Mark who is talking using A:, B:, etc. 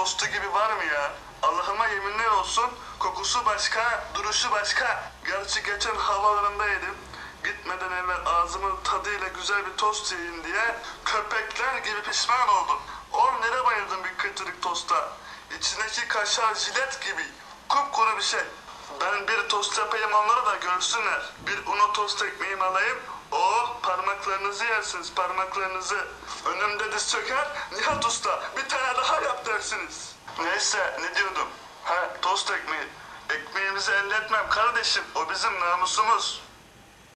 A: tostu gibi var mı ya? Allah'ıma yeminler olsun, kokusu başka, duruşu başka. Gerçi geçen havalarında yedim. Gitmeden evvel ağzımın tadıyla güzel bir tost yiyeyim diye köpekler gibi pişman oldum. 10 lira bayıldım bir kıtırık tosta. İçindeki kaşar jilet gibi. Kupkuru bir şey. Ben bir tost yapayım onlara da görsünler. Bir Uno tost ekmeğimi alayım. Oh, parmaklarınızı yersiniz, parmaklarınızı. Önümde diz çöker, Nihat Usta bir tane daha yap dersiniz. Neyse, ne diyordum? Ha, tost ekmeği. Ekmeğimizi elde etmem kardeşim, o bizim namusumuz.